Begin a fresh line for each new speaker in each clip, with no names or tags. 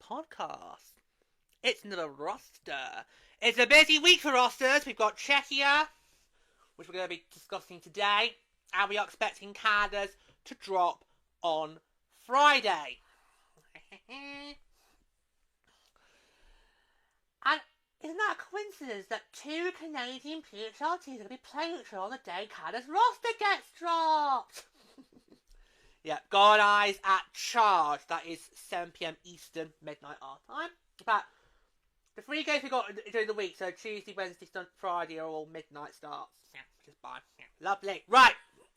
Podcast. It's another roster. It's a busy week for rosters. We've got Czechia, which we're going to be discussing today, and we are expecting Canada's to drop on Friday. And isn't that a coincidence that two Canadian PWHL teams are going to be playing each other on the day Canada's roster gets dropped? Yeah, God eyes at Charge. That is 7 PM Eastern, midnight our time. But the 3 games we got during the week, so Tuesday, Wednesday, Friday, are all midnight starts. Yeah, which is fine. Yeah, lovely. Right.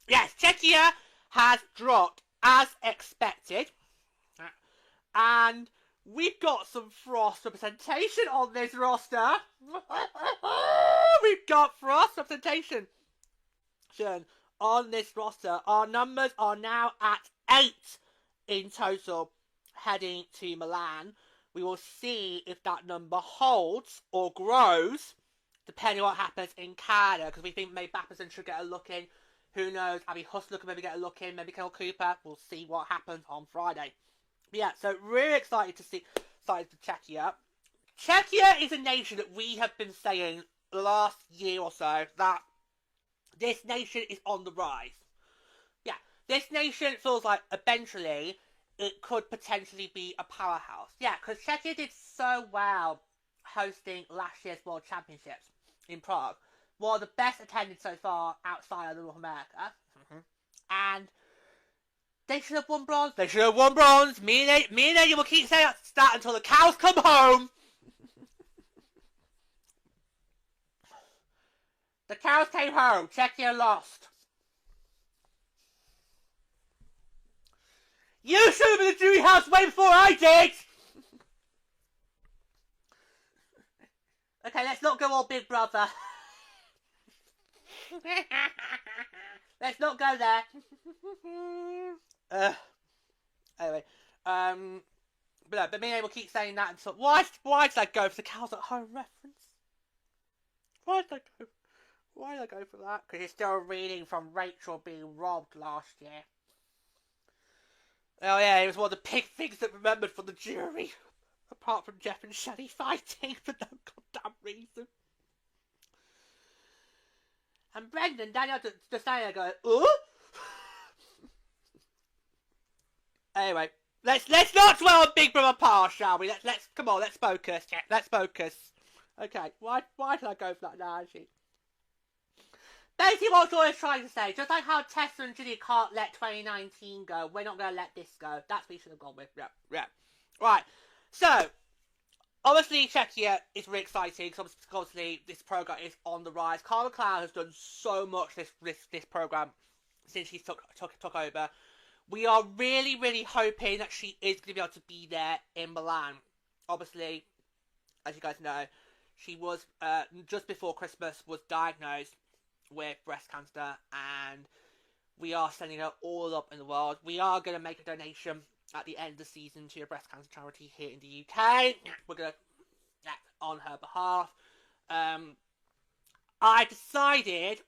Yes, Czechia has dropped as expected. And we've got some Frost representation on this roster. We've got Frost representation on this roster. Our numbers are now at 8 in total heading to Milan. We will see if that number holds or grows depending on what happens in Canada, because we think maybe Bapperson should get a look in. Who knows? Abby Hustler could maybe get a look in. Maybe Kel Cooper. We'll see what happens on Friday. But yeah, so really excited to see Czechia. Czechia is a nation that we have been saying the last year or so that this nation is on the rise. Yeah, this nation feels like eventually it could potentially be a powerhouse. Yeah, because Czechia did so well hosting last year's World Championships in Prague. One of the best attended so far outside of North America. And they should have won bronze. They should have won bronze. Me and Eddie will keep saying that until the cows come home. The cows came home. Czechia lost. You should have been in the jury house way before I did. Okay, let's not go all Big Brother. Let's not go there. Anyway, but me and will keep saying that until why did I go for the cows at home reference? Why did I go for that? Because it's still reading from Rachel being robbed last year. Oh yeah, it was one of the pig things that remembered from the jury. Apart from Jeff and Shelley fighting for no goddamn reason. And Brendan, Daniel just saying, I go, ooh? Anyway, let's not dwell on Big Brother past, shall we? Let's come on, let's focus. Yeah, let's focus. Okay, why did I go for that analogy? Basically what I was always trying to say, just like how Tessa and Ginny can't let 2019 go, we're not going to let this go. That's what we should have gone with. Yeah. Right, so, obviously Czechia is really exciting, because obviously this program is on the rise. Carla has done so much this program since she took over. We are really, really hoping that she is going to be able to be there in Milan. Obviously, as you guys know, she was, just before Christmas, was diagnosed with breast cancer, and we are sending her all up in the world. We are going to make a donation at the end of the season to a breast cancer charity here in the UK. We're going to act on her behalf. I decided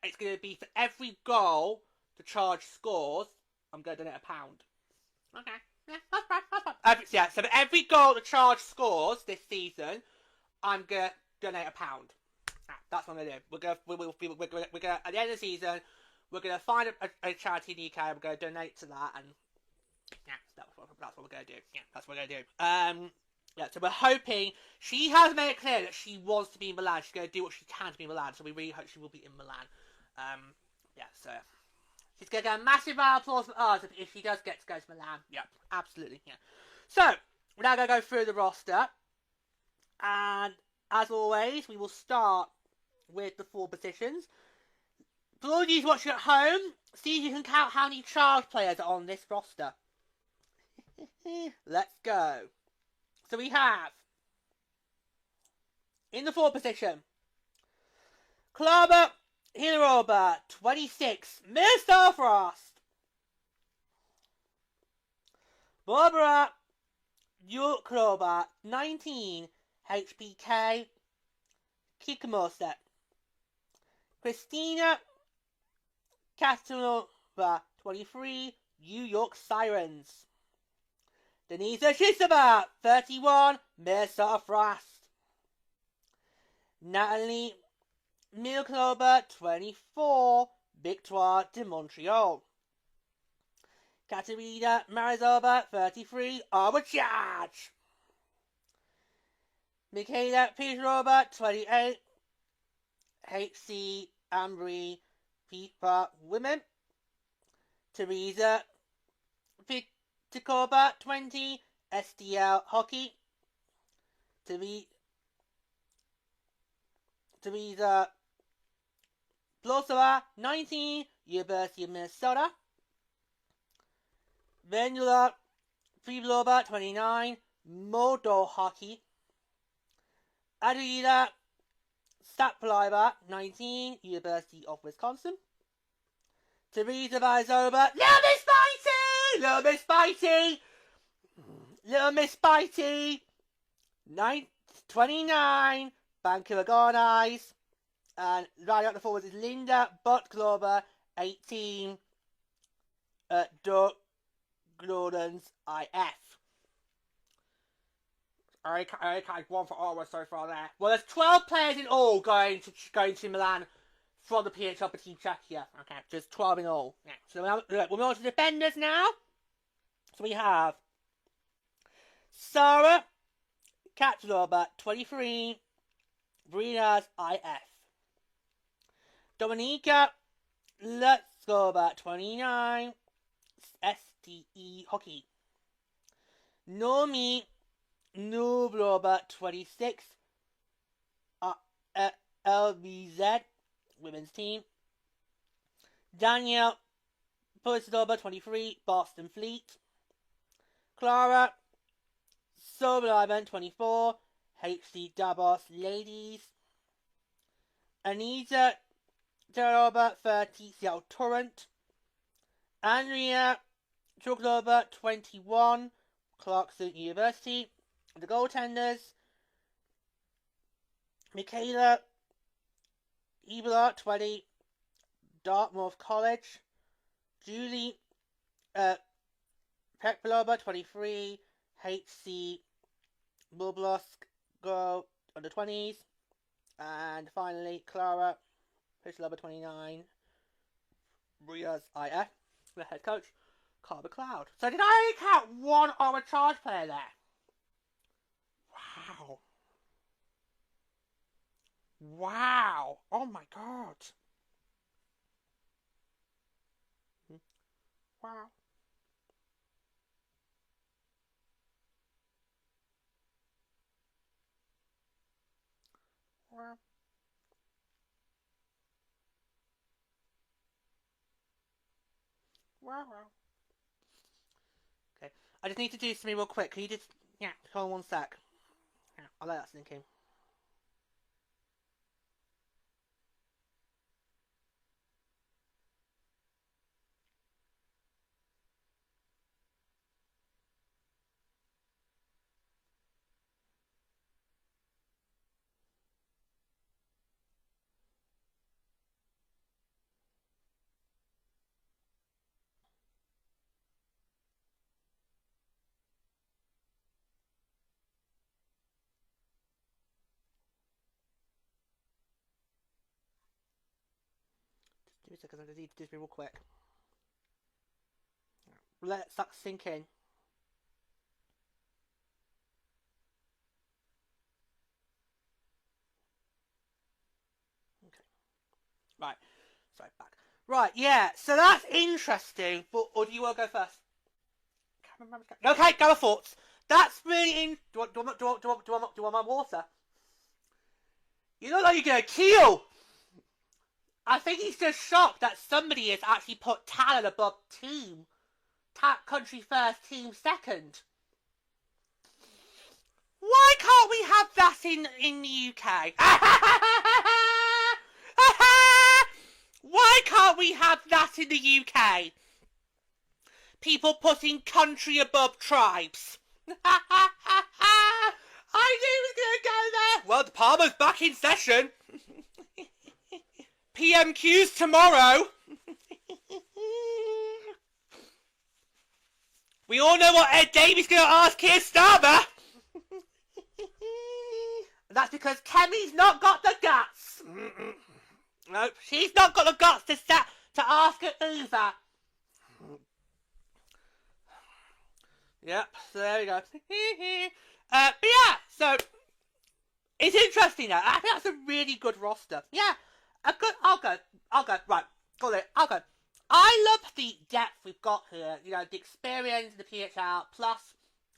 it's going to be for every goal the Charge scores, I'm going to donate £1. Okay, yeah, that's fine. So for every goal the Charge scores this season, I'm going to donate £1. That's what I'm going to do. We're going to, at the end of the season, we're going to find a charity in the UK, we're going to donate to that, and yeah, that's what we're going to do. Yeah, that's what we're going to do. Yeah, so we're hoping, she has made it clear that she wants to be in Milan. She's going to do what she can to be in Milan, so we really hope she will be in Milan. Yeah, so she's going to get a massive round of applause from us if she does get to go to Milan. Yeah, absolutely, yeah. So, we're now going to go through the roster, and as always, we will start with the 4 positions. For all of you watching at home, see if you can count how many Charge players are on this roster. Let's go. So we have In the forward position, Carla Hiroba, 26, Mr. Frost. Barbara Yukroba, 19, HBK Kikimosa. Christina Castanova, 23, New York Sirens. Denisa Shisaba, 31, Mesa Frost. Natalie Milkloba, 24, Victoire de Montreal. Katerina Marizova, 33, Ottawa Charge. Michaela Petrova, 28, HC Ambry FIFA Women. Teresa Pitikova, 20, SDL Hockey. Teresa Blosova, 19, University of Minnesota. Venula Priblova, 29, Modo Hockey. Adriana Staplova, 19, University of Wisconsin. Teresa Vizova, Little Miss Bitey, 29, Vancouver Garnies. And right up the forwards is Linda Butt-Glover, 18, Doug Gordon's IF. Okay, one for Ottawa so far there. Well, there's 12 players in all going to Milan from the PHL for Team Czechia. Okay, just 12 in all. Yeah. So we'll move on to defenders now. So we have Sarah Katlova, 23, Brinas IF. Dominika Lutskova, 29, STE Hockey. Nomi Nublova, 26, LBZ Women's Team. Danielle Polisadova, 23, Boston Fleet. Clara Sobliven, 24, HC Davos Ladies. Anita Terova, 30, Seattle Torrent. Andrea Chuklova, 21, Clarkson University. The goaltenders, Michaela Ebler, 20, Dartmouth College. Julie Pekbalova, 23, HC Bublusk Girl under 20s. And finally, Clara Pishlova, 29, Bria's IF, the head coach, Carl McLeod. So did I only count one Ottawa Charge player there? Wow. Wow. Oh my god. Wow. Wow. Wow. Okay. I just need to do something real quick. Can you just... Yeah, hold on one sec. Yeah, I'll let that sink in. Give me a second, I just need to do something real quick. Let that sink in. Okay. Right. Sorry, back. Right, yeah, so that's interesting, but, or do you want to go first? Okay, go with thoughts. That's really in. Do you want my water? You look like you're gonna kill. I think he's just shocked that somebody has actually put talent above team. Country first, team second. Why can't we have that in the UK? Why can't we have that in the UK? People putting country above tribes. I knew he was going to go there. Well, the Palmer's back in session. PMQ's tomorrow. We all know what Ed Davies going to ask Keir Starmer. And that's because Kemi's not got the guts. Nope, she's not got the guts to ask it either. Yep, so there we go. But yeah, so it's interesting now. I think that's a really good roster. Yeah, I'll go. Right, got it. I'll go. I love the depth we've got here. You know, the experience, the PHL, plus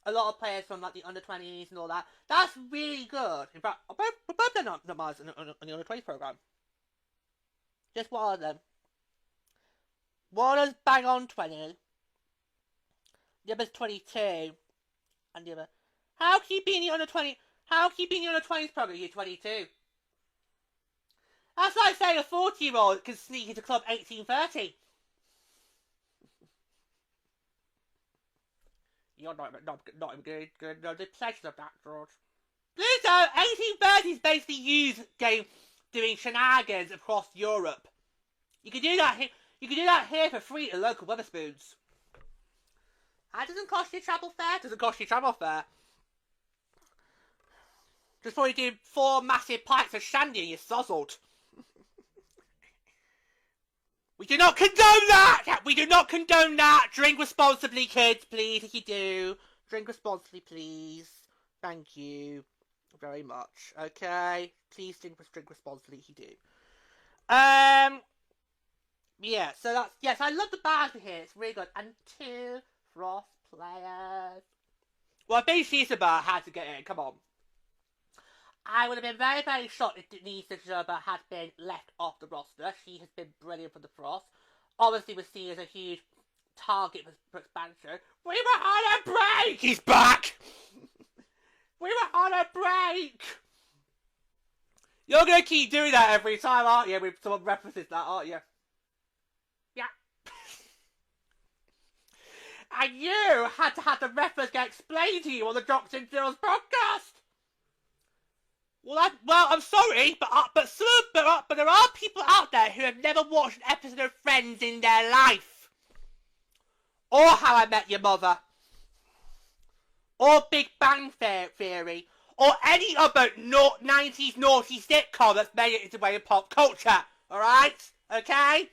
a lot of players from like the under-20s and all that. That's really good. In fact, both they're not miles on the under-20 program. Just one of them. One is bang on 20. The other's 22. And the other. How can you be in the under-20? How can you be in the under-20s program? You're 22. That's like saying a 40-year-old can sneak into Club 1830. You're not even good. No, the pleasure of that, George. Pluto, 1830s basically used game doing shenanigans across Europe. You can do that here. You can do that here for free at local Wetherspoons. That doesn't cost you travel fare. Doesn't cost you travel fare. Just before you do 4 massive pints of shandy and you're sozzled. We do not condone that! We do not condone that! Drink responsibly, kids, please, if you do. Drink responsibly, please. Thank you very much. Okay? Please drink responsibly if you do. Yeah, so that's... Yes, I love the band here. It's really good. And 2 Frost players. Well, basically it's about how to get in. Come on. I would have been very, very shocked if Denise Gerber had been left off the roster. She has been brilliant for the Frost. Obviously was seen as a huge target for expansion. We were on a break! He's back! We were on a break! You're going to keep doing that every time, aren't you? When someone references that, aren't you? Yeah. And you had to have the reference get explained to you on the Drops and Drills podcast! Well, I'm sorry, but there are people out there who have never watched an episode of Friends in their life, or How I Met Your Mother, or Big Bang Theory, or any other 90s naughty sitcom that's made it its way in pop culture. All right, okay?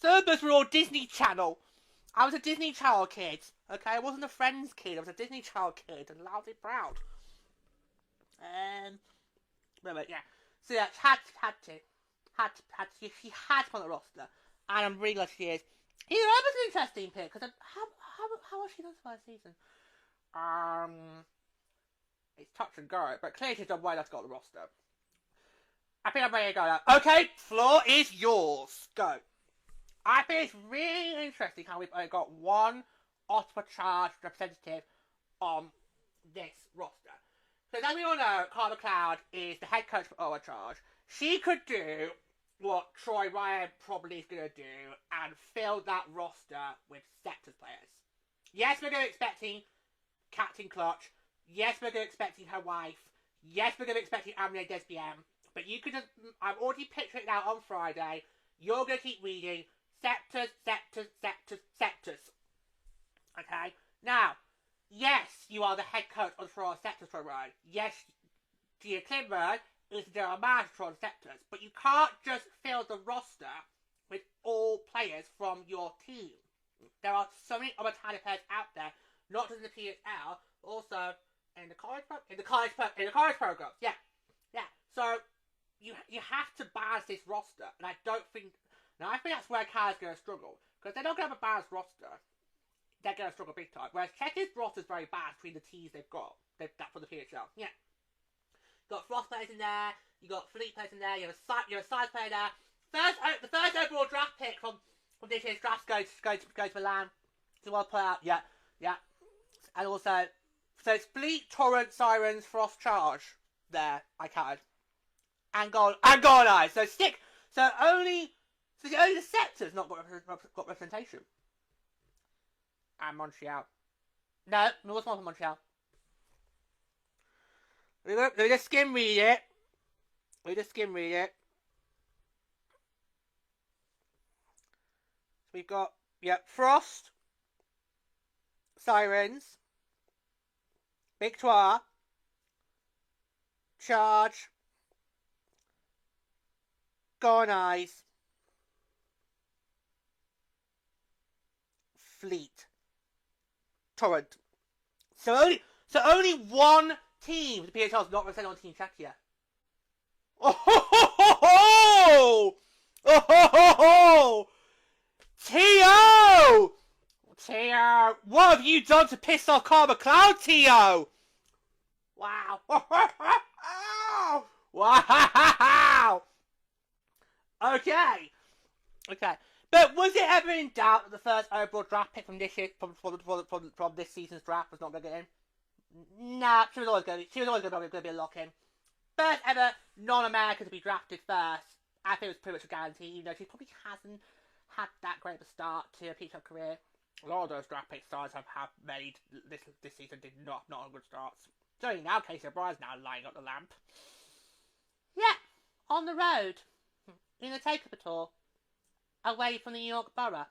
Some of us were all Disney Channel. I was a Disney Channel kid. Okay, I wasn't a Friends kid. I was a Disney Channel kid, and loudly proud. Yeah. So yeah, she had to on the roster, and I'm really glad she is. You know, that was an interesting pick because how was she done for the season? It's touch and go, but clearly she's done well enough to go on the roster. I think I'm ready to go now. Okay, floor is yours. Go. I think it's really interesting how we've only got one Ottawa Charge representative on this roster. So as we all know, Carla is the head coach for Ottawa Charge. She could do what Troy Ryan probably is going to do and fill that roster with Sceptres players. Yes, we're going to be expecting Captain Clutch. Yes, we're going to be expecting her wife. Yes, we're going to be expecting Amine Desbiem. But you could just... I'm already picturing it out on Friday. You're going to keep reading Sceptres. Okay? Now... Yes, you are the head coach of the Sceptres program. Yes, Gia Klimmer is the general manager for the Sceptres. But you can't just fill the roster with all players from your team. There are so many other talented players out there, not just in the PHL, but also in the college programs. Yeah. So you have to balance this roster, and I think that's where Carla's going to struggle because they're not going to have a balanced roster. They're going to struggle big time. Whereas Czechia's roster is very bad between the teams they've got. That for the PHL. Yeah. You got Frost players in there. You got Fleet players in there. You have a side player there. The first overall draft pick from this year's draft goes to Milan. So well play out. Yeah. And also, so it's Fleet, Torrent, Sirens, Frost, Charge. there. I counted. And Gold Eyes. So only the Sceptres not got representation. And Montreal. No, it was more for Montreal. We just skim read it. So we've got, Frost, Sirens, Victoire, Charge, Gone Eyes, Fleet, Torrent. So only one team, the PHL, is not represented on Team Czechia. Oh ho ho ho ho! Oh ho ho ho! T.O. T.O. What have you done to piss off Carla McLeod, T.O.? Wow. Wow. Okay. But was it ever in doubt that the first overall draft pick from this year, from this season's draft was not going to get in? Nah, she was always going to be a lock-in. First ever non-American to be drafted first. I think it was pretty much a guarantee. You know, she probably hasn't had that great of a start to a PWHL career. A lot of those draft pick stars have made this season did not have good starts. So now Casey O'Brien's now lighting up the lamp. Yeah, on the road, in the take-up tour, away from the New York Borough.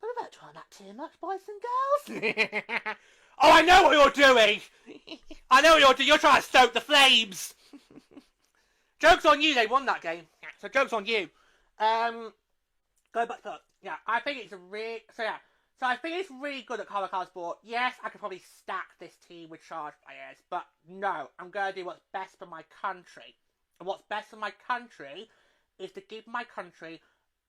But I don't try that too much, boys and girls. Oh, I know what you're doing. I know what you're doing. You're trying to stoke the flames. Joke's on you. They won that game. Yeah, so joke's on you. Go back to I think it's So I think it's really good that Carla McLeod's bought. Yes, I could probably stack this team with Charge players, but no, I'm going to do what's best for my country. And what's best for my country is to give my country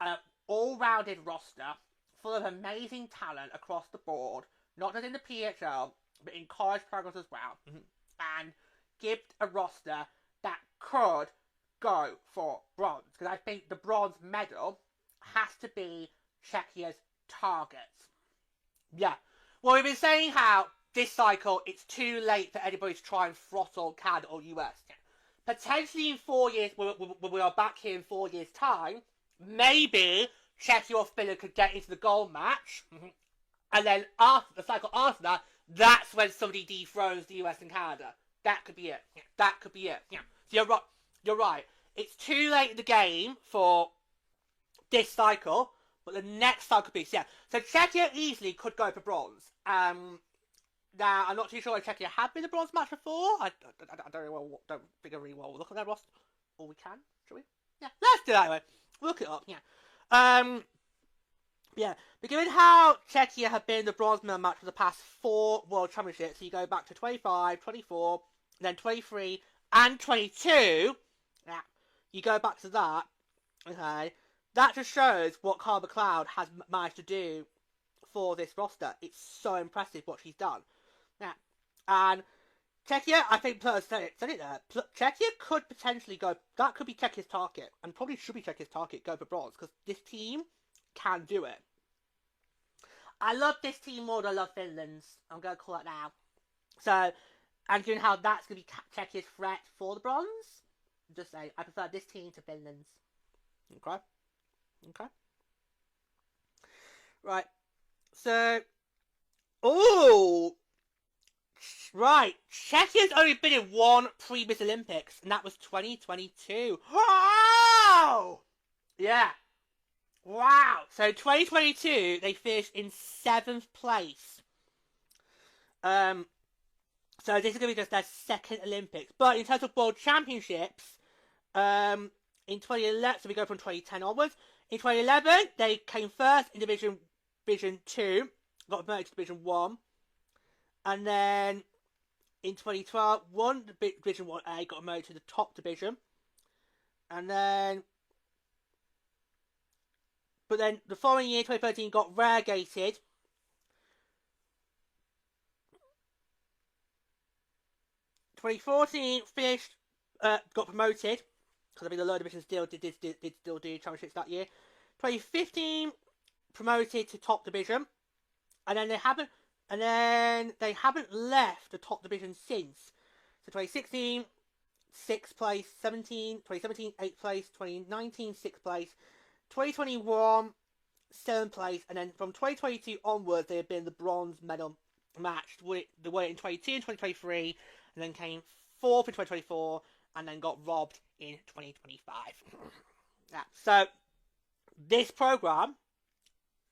an all-rounded roster full of amazing talent across the board, not just in the PHL, but in college programs as well. And give a roster that could go for bronze. Because I think the bronze medal has to be Czechia's targets. Yeah. Well, we've been saying how this cycle, it's too late for anybody to try and throttle Canada or US. Potentially in 4 years, we are back here in 4 years' time, maybe Czechia or Finland could get into the gold match. And then after the cycle after that, that's when somebody dethrones the US and Canada. That could be it. That could be it. So you're right. It's too late in the game for this cycle, but the next cycle could be, so Czechia easily could go for bronze. Now, I'm not too sure if Czechia have been a bronze match before. I don't think I really well look at their roster. Or we can, shall we? Yeah, let's do that anyway. Look it up, but given how Czechia have been in the bronze medal match for the past 4 World Championships, so you go back to 25, 24, then 23, and 22, you go back to that, okay, that just shows what Carla McLeod has managed to do for this roster. It's so impressive what she's done. And Czechia, I think players said it there. Czechia could potentially go. That could be Czechia's target, and probably should be Czechia's target. Go for bronze because this team can do it. I love this team more than I love Finland's. I'm going to call it now. So, and given how that's going to be Czechia's threat for the bronze, just say I prefer this team to Finland's. Okay. Right. So, right. Czechia's only been in one previous Olympics, and that was 2022. Wow! Yeah. Wow. So 2022, they finished in 7th place. So this is going to be just their second Olympics. But in terms of World Championships, in 2011, so we go from 2010 onwards. In 2011, they came first in Division 2, got promoted to Division 1. And then in 2012, won the Division 1A, got promoted to the top division. And then, but then the following year, 2013, got relegated. Finished, got promoted. Because I think the lower divisions did still do championships that year. 2015, promoted to top division. And then they haven't left the top division since. So 2016, 6th place, 2017, 8th place, 2019, 6th place, 2021, 7th place, and then from 2022 onwards, they have been the bronze medal match. They were in 22 and 2023, and then came 4th in 2024, and then got robbed in 2025. Yeah, so this program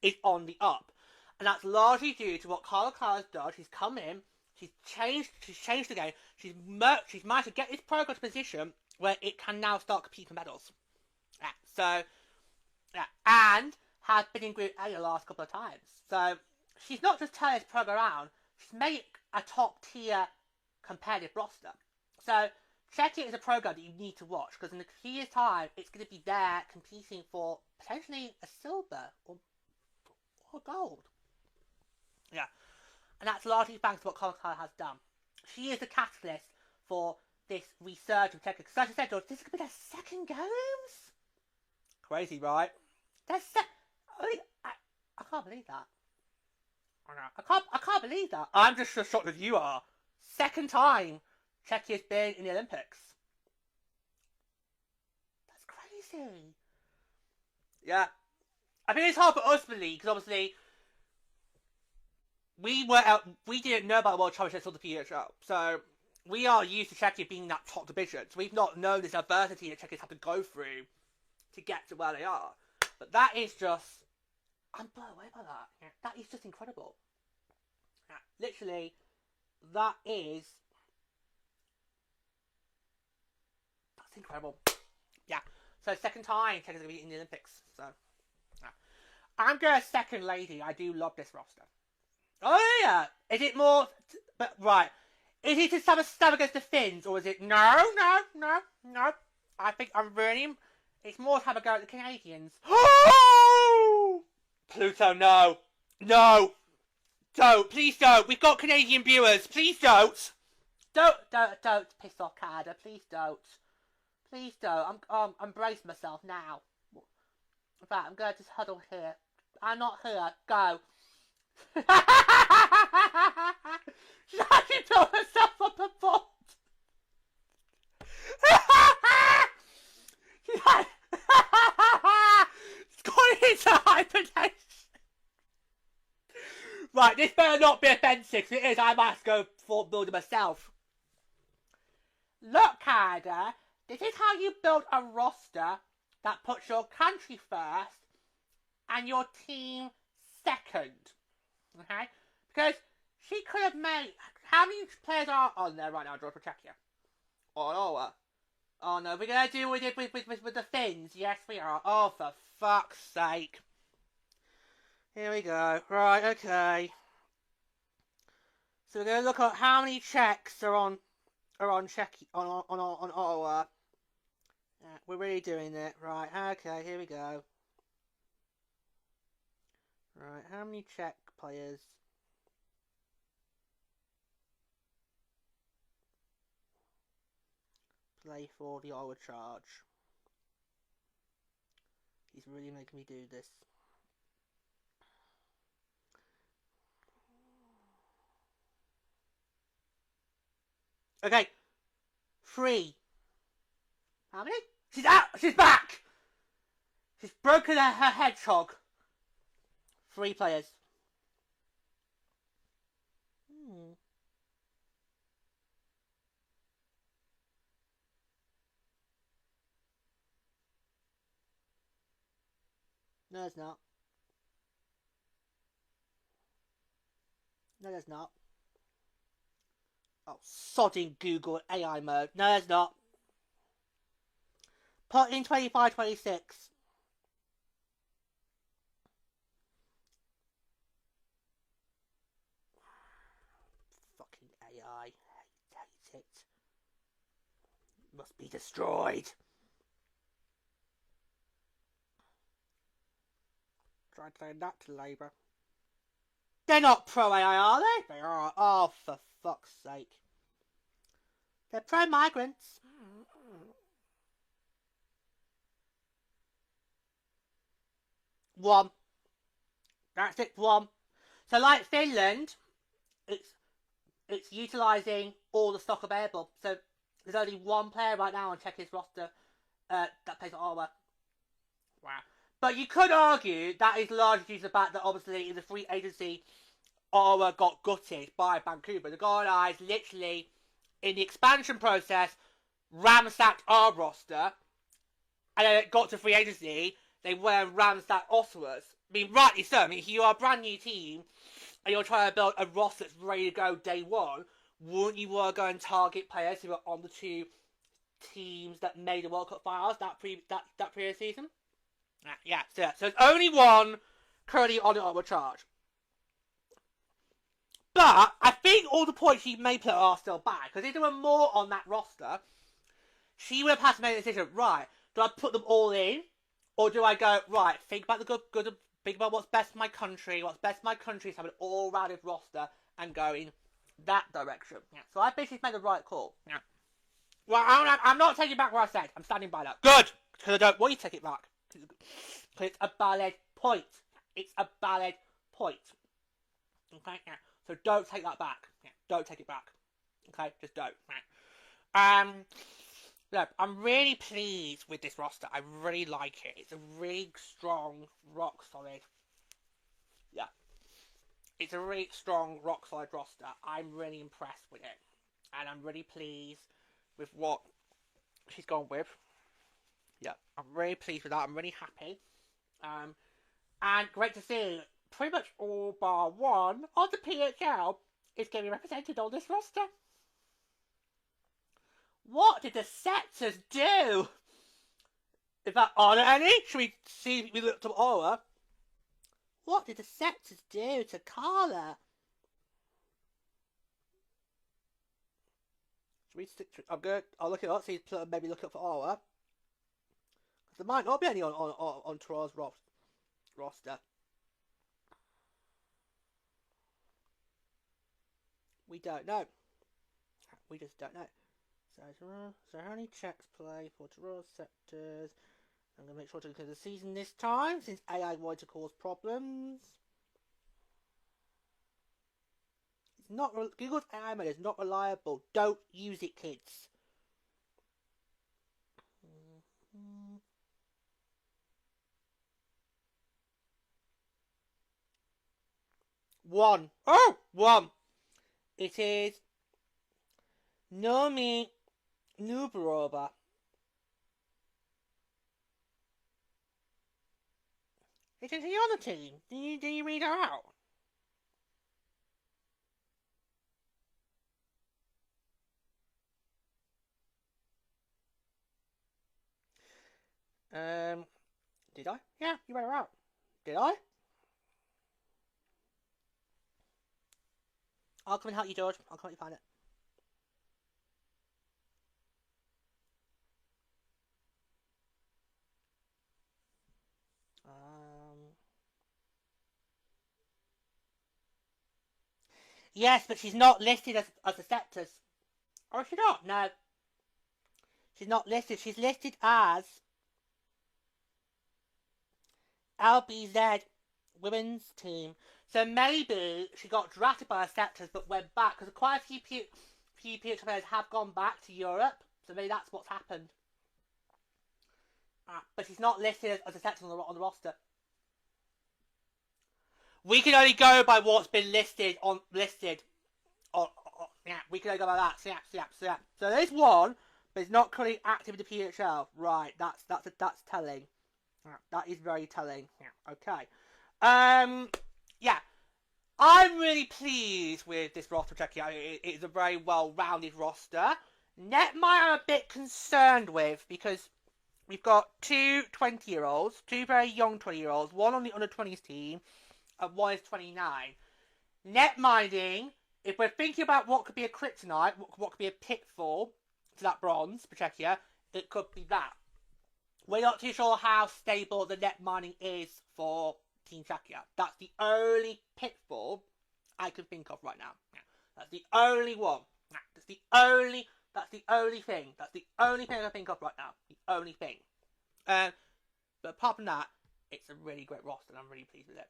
is on the up, and that's largely due to what Carla has done. She's come in, she's changed the game. She's managed to get this program to a position where it can now start competing for medals. Yeah, so yeah, and has been in Group A the last couple of times. So she's not just turning this program around; she's made it a top tier competitive roster. So Czechia is a program that you need to watch, because in a few years' time, it's going to be there competing for potentially a silver or gold. Yeah. And that's largely thanks to what Carla has done. She is the catalyst for this resurgence of Czechia. Because as I said, this could be their second games? Crazy, right? I can't believe that. I can't believe that. I'm just as shocked as you are. Second time Czechia's been in the Olympics. That's crazy. Yeah. I think it's hard for us to believe, because obviously we didn't know about the World Championships or the PWHL, so we are used to Czechia being that top division, so we've not known this adversity that Czechia's had to go through to get to where they are. But that is just, I'm blown away by that. Yeah. That is just incredible. Yeah. Literally, that's incredible. Yeah. So second time Czechia's going to be in the Olympics. So yeah. I'm going second lady. I do love this roster. Oh yeah. Is it more? But right. Is it to stab against the Finns, or is it no? I think it's more to have a go at the Canadians. Pluto, no. Don't, please don't. We've got Canadian viewers. Please don't. Don't piss off Canada. Please don't. I'm bracing myself now. Right, I'm going to just huddle here. I'm not here. Go. She's actually built herself up a boat. It's going into hibernation. Right, this better not be offensive. If it is, I might go for building myself. Look, Canada, this is how you build a roster that puts your country first and your team second. Okay? Because she could have made... How many players are on there right now, George, for Czechia? Oh no, we're going to do with the Finns. Yes, we are. Oh, for fuck's sake. Here we go. Right, okay. So we're going to look at how many Czechs are on Czechia, on Ottawa. Yeah, we're really doing it. Right, okay, here we go. Right, how many Czech players? Play for the Ottawa Charge. He's really making me do this. Okay. 3. How many? She's out! She's back! She's broken her hedgehog. 3 players. No, it's not. No, there's not. Oh, sodding Google AI mode. No, there's not. Put in 25, 26. Fucking AI. Hate it. Must be destroyed. Try to say that to Labour. They're not pro-AI, are they? They are. Oh, for fuck's sake. They're pro-migrants. One. That's it, one. So like Finland, it's utilising all the stock available. So There's only one player right now on Czechia's roster that plays at Ottawa. Wow. But you could argue that is largely due to the fact that obviously in the free agency, Ottawa got gutted by Vancouver. The guys literally, in the expansion process, ransacked our roster, and then it got to free agency, they went and ransacked Ottawa's. I mean, rightly so. I mean, if you are a brand new team, and you're trying to build a roster that's ready to go day one, wouldn't you want to go and target players who are on the two teams that made the World Cup finals that previous season? Yeah, so there's only one currently on the Ottawa Charge. But I think all the points she may put are still bad, because if there were more on that roster, she would have had to make a decision. Right, do I put them all in, or do I go, right, think about the good, think about what's best for my country. What's best for my country is have an all-rounded roster and go in that direction. Yeah. So I basically made the right call. Yeah. Well, I'm not taking back what I said. I'm standing by that. Good, because I don't want you to take it back. Because it's a valid point. It's a valid point. Okay. Yeah. So don't take that back. Yeah. Don't take it back. Okay. Just don't. Right. Look, I'm really pleased with this roster. I really like it. It's a really strong, rock solid. Yeah. It's a really strong, rock solid roster. I'm really impressed with it. And I'm really pleased with what she's gone with. Yeah. I'm really pleased with that. I'm really happy. And great to see pretty much all bar one of the PHL is getting represented on this roster. What did the Sceptres do? Is that on any? Should we see if we looked up Ottawa? What did the Sceptres do to Carla? Should we stick to, I'm good. I'll look it up, see maybe look up for Ottawa. Because there might not be any on Toronto's roster. We don't know. We just don't know. So how many Czechs play for Toronto Sceptres? I'm going to make sure to look at the season this time, since AI wanted to cause problems. It's not, Google's AI mode is not reliable. Don't use it, kids. One. Oh! One. It is Nomi Nubarova. Isn't he on the team? Did you read her out? Did I? Yeah, you read her out. Did I? I'll come and help you, George. I'll come and find it. Yes, but she's not listed as a Sceptres. Or is she not? No. She's not listed. She's listed as LBZ Women's Team. So maybe she got drafted by the Sceptres but went back. Because quite a few PHL players have gone back to Europe. So maybe that's what's happened. But she's not listed as a Sceptres on the roster. We can only go by what's been listed. Yeah, we can only go by that. So there's one, but it's not currently active in the PHL. Right, that's telling. That is very telling. Yeah, okay. Yeah. I'm really pleased with this roster Czechia. It's a very well-rounded roster. Netmire I'm a bit concerned with because we've got two 20-year-olds, two very young 20-year-olds, one on the under-20s team, and one is 29. Net minding, if we're thinking about what could be a kryptonite, what could be a pitfall to that bronze for Czechia, it could be that. We're not too sure how stable the net mining is for Team Czechia. That's the only pitfall I can think of right now. That's the only one. That's the only thing. That's the only thing I can think of right now. The only thing. But apart from that, it's a really great roster and I'm really pleased with it.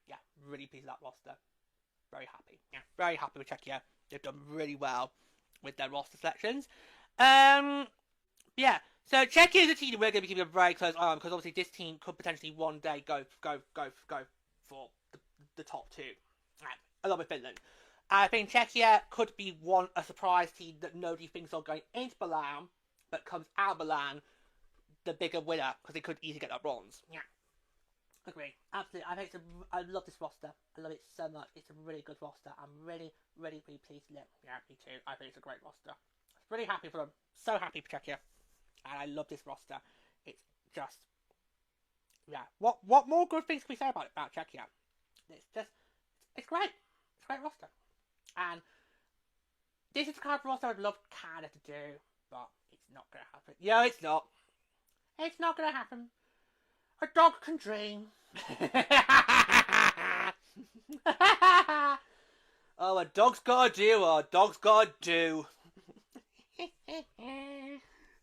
Yeah, really pleased with that roster. Very happy. Yeah, very happy with Czechia. They've done really well. with their roster selections. Yeah. So Czechia is a team that we're going to be keeping a very close eye on, because obviously this team could potentially one day go for the top two, along with Finland. I think Czechia could be a surprise team that nobody thinks of going into Milan, but comes out of Milan the bigger winner, because they could easily get that bronze. Yeah. Agree. Absolutely. I love this roster. I love it so much. It's a really good roster. I'm really pleased with it. Yeah, me too. I think it's a great roster. I'm really happy for them. So happy for Czechia. And I love this roster. It's just... Yeah. What more good things can we say about Czechia? It's great. It's a great roster. And this is the kind of roster I'd love Canada to do, but it's not going to happen. Yeah, it's not. It's not going to happen. A dog can dream. Oh, a dog's gotta do what a dog's gotta do.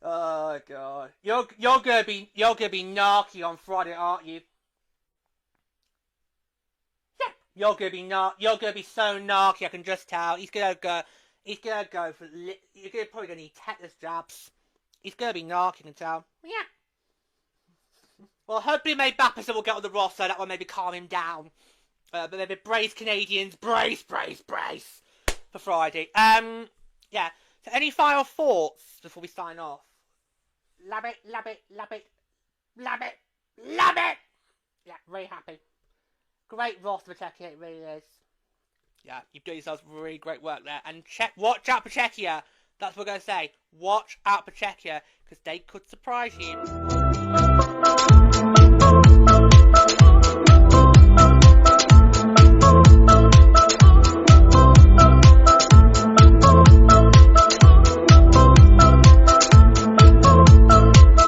Oh god, you're gonna be narky on Friday, aren't you? Yeah, you're gonna be so narky. I can just tell. He's gonna go for. You're probably gonna need tetanus jabs. He's gonna be narky. I can tell. Yeah. Well, hopefully maybe Baptiste will get on the roster. That will maybe calm him down. But maybe brace Canadians, brace for Friday. Yeah. So any final thoughts before we sign off? Love it. Yeah, very happy. Great roster for Czechia, it really is. Yeah, you've done yourselves really great work there. And watch out for Czechia. That's what we're going to say. Watch out for Czechia, because they could surprise you.